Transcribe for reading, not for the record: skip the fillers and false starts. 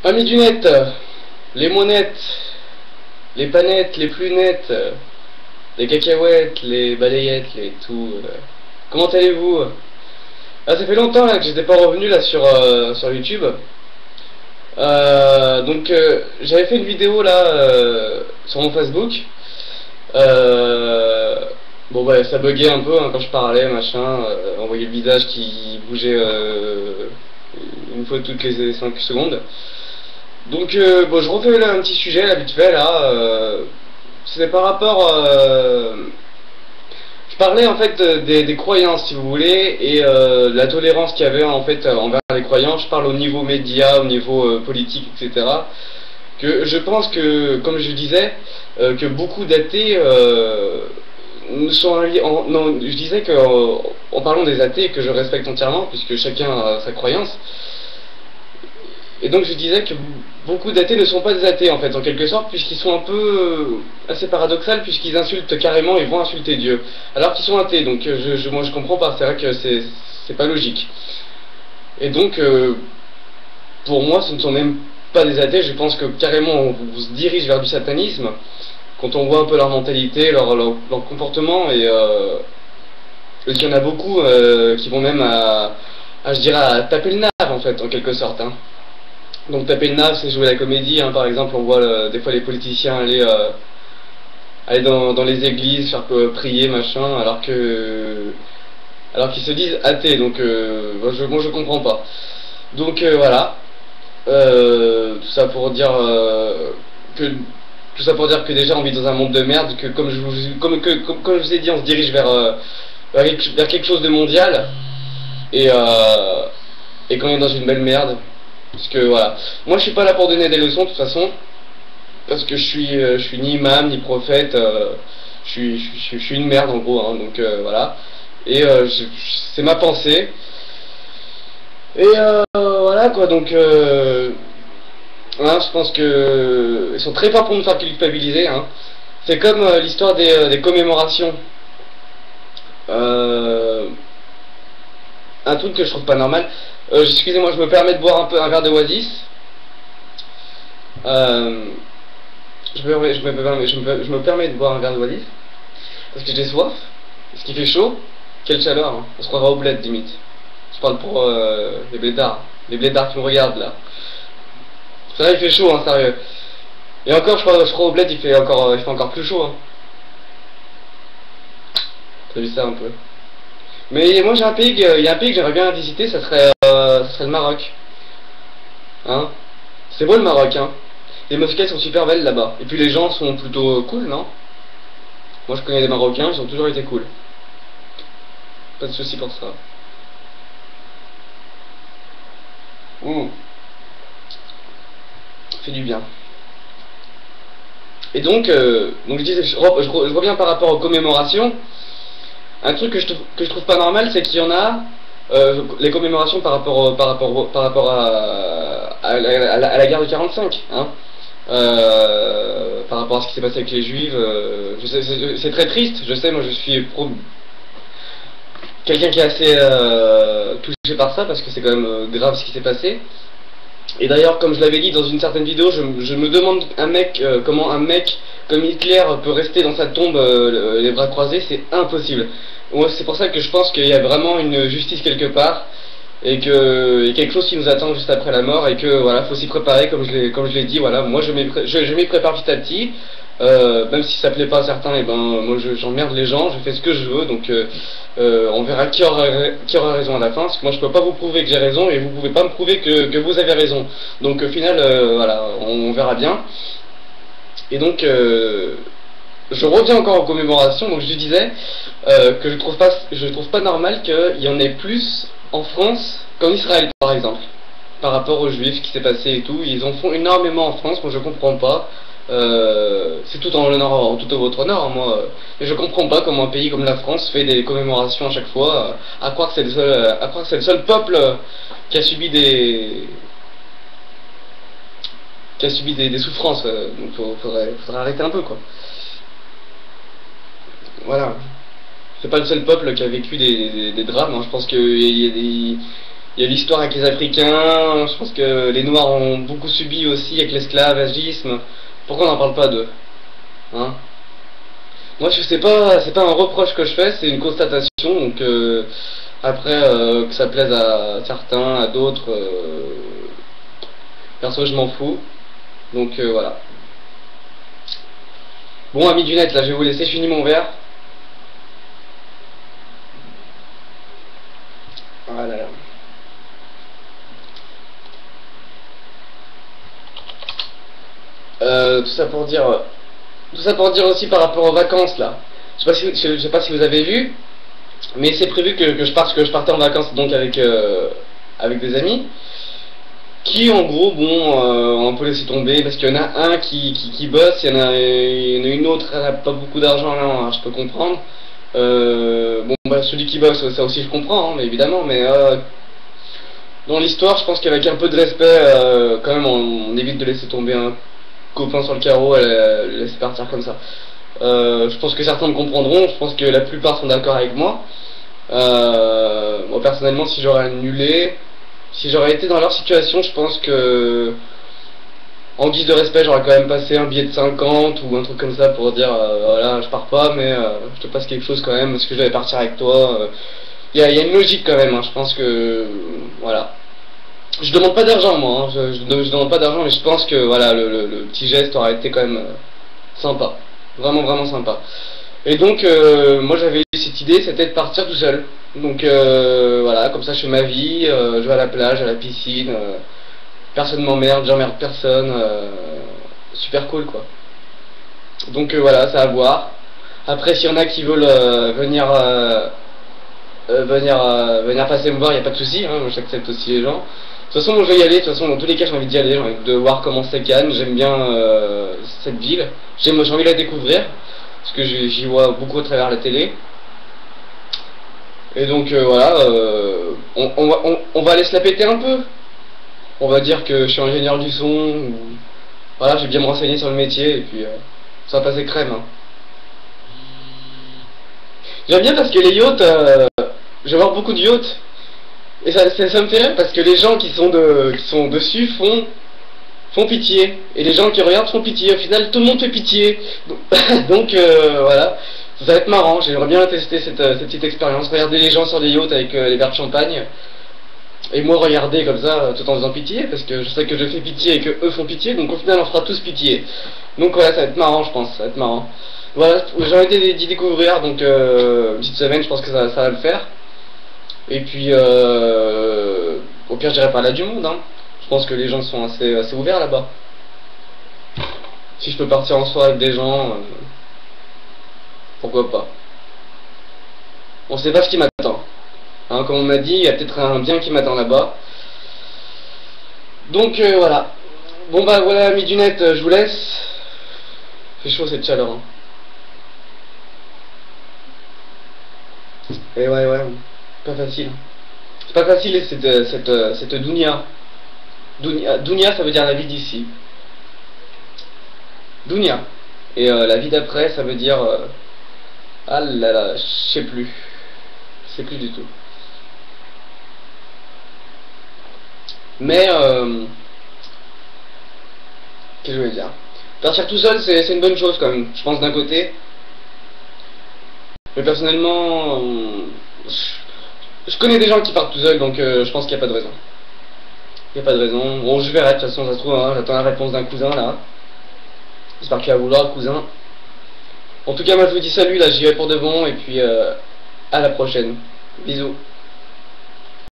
Amis du net, les moins nets, les pas nets, les plus nets, les cacahuètes, les balayettes, les tout. Comment allez-vous? Ah, ça fait longtemps là que j'étais pas revenu là sur YouTube. J'avais fait une vidéo là sur mon Facebook. Bon bah ça buguait un peu hein, quand je parlais, machin. On voyait le visage qui bougeait une fois toutes les 5 secondes. Bon, je refais là un petit sujet là vite fait là. C'est par rapport. Je parlais en fait des croyances, si vous voulez, et de la tolérance qu'il y avait en fait envers les croyants. Je parle au niveau média, au niveau politique, etc. Que je pense que, comme je disais, que beaucoup d'athées sont non, je disais que en parlant des athées que je respecte entièrement, puisque chacun a sa croyance. Et donc je disais que beaucoup d'athées ne sont pas des athées en fait, en quelque sorte, puisqu'ils sont un peu assez paradoxal, puisqu'ils insultent carrément, ils vont insulter Dieu, alors qu'ils sont athées. Donc moi je comprends pas, c'est vrai que c'est pas logique. Et donc pour moi ce ne sont même pas des athées, je pense que carrément on se dirige vers du satanisme, quand on voit un peu leur mentalité, leur comportement, et qu'il y en a beaucoup qui vont même je dirais à taper le nave en fait, en quelque sorte. Hein. Donc taper le nave, c'est jouer la comédie, hein. Par exemple on voit des fois les politiciens aller dans les églises, faire prier, machin, alors qu'ils se disent athées, donc moi je comprends pas. Donc voilà, tout ça pour dire que déjà on vit dans un monde de merde, que comme je vous ai dit, on se dirige vers quelque chose de mondial, et qu'on est dans une belle merde. Parce que voilà, moi je suis pas là pour donner des leçons de toute façon, parce que je suis ni imam ni prophète, je suis une merde en gros, hein, donc voilà. Et c'est ma pensée. Et voilà quoi, donc hein, je pense que ils sont très forts pour nous faire culpabiliser. Hein. C'est comme l'histoire des commémorations. Un truc que je trouve pas normal. Excusez-moi, je me permets de boire un verre de Oasis. Je me permets de boire un verre de Oasis parce que j'ai soif, parce qu'il fait chaud. Quelle chaleur, hein. On se croirait au bled limite. Je parle pour les blédards qui me regardent là. Ça il fait chaud, hein, sérieux. Et encore, je crois au bled, il fait encore plus chaud. Hein. T'as vu ça un peu. Mais moi j'ai un pays, il y a un pays que j'aimerais bien visiter, ça serait le Maroc. Hein? C'est beau le Maroc, hein? Les mosquées sont super belles là-bas. Et puis les gens sont plutôt cool, non? Moi je connais des Marocains, ils ont toujours été cool. Pas de soucis pour ça. Ça fait du bien. Et donc je disais, je reviens par rapport aux commémorations. Un truc que je trouve pas normal, c'est qu'il y en a les commémorations par rapport à la guerre de 45, hein, par rapport à ce qui s'est passé avec les Juifs. C'est très triste, je sais, moi je suis quelqu'un qui est assez touché par ça, parce que c'est quand même grave ce qui s'est passé. Et d'ailleurs, comme je l'avais dit dans une certaine vidéo, je me demande comment un mec comme Hitler peut rester dans sa tombe les bras croisés, c'est impossible. C'est pour ça que je pense qu'il y a vraiment une justice quelque part, et que quelque chose qui nous attend juste après la mort, et que voilà, faut s'y préparer, comme je l'ai dit. Voilà, moi je m'y prépare petit à petit. Même si ça plaît pas à certains, et ben moi j'emmerde les gens, je fais ce que je veux, donc on verra qui aura raison à la fin, parce que moi je peux pas vous prouver que j'ai raison, et vous pouvez pas me prouver que vous avez raison. Donc au final, voilà, on verra bien. Et donc je reviens encore aux commémorations. Donc je disais que je trouve pas normal qu'il y en ait plus en France qu'en Israël par exemple, par rapport aux Juifs qui s'est passé et tout. Ils en font énormément en France, moi je comprends pas. C'est tout en le nord, tout au votre nord, moi. Et je comprends pas comment un pays comme la France fait des commémorations à chaque fois, à croire que c'est le seul peuple qui a subi des souffrances. Donc faudrait arrêter un peu, quoi. Voilà. C'est pas le seul peuple qui a vécu des drames. Hein. Je pense qu'il y a Il y a l'histoire avec les Africains, je pense que les Noirs ont beaucoup subi aussi avec l'esclavagisme. Pourquoi on n'en parle pas d'eux, hein? Moi je sais pas, c'est pas un reproche que je fais, c'est une constatation, donc après que ça plaise à certains, à d'autres, perso je m'en fous, donc voilà. Bon amis du net, là je vais vous laisser, je finis mon verre. Voilà. Tout ça pour dire aussi par rapport aux vacances là. Je sais pas si vous avez vu, mais c'est prévu que je partais en vacances donc avec des amis qui en gros ont un peu laissé tomber parce qu'il y en a un qui bosse, il y en a une autre, elle n'a pas beaucoup d'argent là, hein, je peux comprendre. Bon bah celui qui bosse, ça aussi je comprends, hein, mais évidemment, mais dans l'histoire je pense qu'avec un peu de respect quand même on évite de laisser tomber un copain sur le carreau, elle laisse partir comme ça. Je pense que certains me comprendront, je pense que la plupart sont d'accord avec moi. Moi personnellement, si j'aurais annulé, si j'aurais été dans leur situation, je pense que en guise de respect, j'aurais quand même passé un billet de 50 ou un truc comme ça pour dire voilà, je pars pas, mais je te passe quelque chose quand même parce que je vais partir avec toi. Il y a une logique quand même, hein, je pense que voilà. Je demande pas d'argent moi, hein, je demande pas d'argent, mais je pense que voilà le petit geste aurait été quand même sympa, vraiment vraiment sympa. Et donc moi j'avais eu cette idée, c'était de partir tout seul. Donc voilà, comme ça je fais ma vie, je vais à la plage, à la piscine, personne m'emmerde, j'emmerde personne, super cool quoi. Donc voilà, ça à voir. Après s'il y en a qui veulent venir passer me voir, il n'y a pas de souci, hein, j'accepte aussi les gens. De toute façon, moi je vais y aller, de toute façon, dans tous les cas, j'ai envie d'y aller, j'ai envie de voir comment c'est Cannes, j'aime bien cette ville, j'ai envie de la découvrir, parce que j'y vois beaucoup à travers la télé. Et donc voilà, on va aller se la péter un peu. On va dire que je suis ingénieur du son, ou, voilà, j'ai bien me renseigner sur le métier, et puis ça va passer crème. Hein. J'aime bien parce que les yachts, je vais voir beaucoup de yachts. Et ça me fait rire parce que les gens qui sont dessus font pitié. Et les gens qui regardent font pitié. Au final, tout le monde fait pitié. Donc voilà, ça va être marrant. J'aimerais bien tester cette petite expérience. Regarder les gens sur des yachts avec les verres de champagne. Et moi regarder comme ça, tout en faisant pitié. Parce que je sais que je fais pitié et que eux font pitié. Donc au final, on fera tous pitié. Donc voilà, ça va être marrant, je pense. Ça va être marrant. Voilà, j'ai envie d'y découvrir. Donc une petite semaine, je pense que ça va le faire. Et puis, au pire, je dirais pas là du monde, hein. Je pense que les gens sont assez ouverts là-bas. Si je peux partir en soirée avec des gens, pourquoi pas. On sait pas ce qui m'attend. Hein, comme on m'a dit, il y a peut-être un bien qui m'attend là-bas. Donc, voilà. Bon bah voilà, amis du net, je vous laisse. Fait chaud cette chaleur, hein. Et ouais. Pas facile. C'est pas facile cette dunya. Dunya ça veut dire la vie d'ici. Dunya. Et la vie d'après ça veut dire ah là là, je sais plus. Je sais plus du tout. Mais qu'est-ce que je veux dire? Partir tout seul c'est une bonne chose quand même, je pense d'un côté. Mais personnellement je connais des gens qui partent tout seuls, donc je pense qu'il n'y a pas de raison. Il n'y a pas de raison. Bon, je verrai, de toute façon, ça se trouve, hein, j'attends la réponse d'un cousin, là. J'espère qu'il va vouloir, le cousin. En tout cas, moi, je vous dis salut, là, j'y vais pour de bon, et puis à la prochaine. Bisous.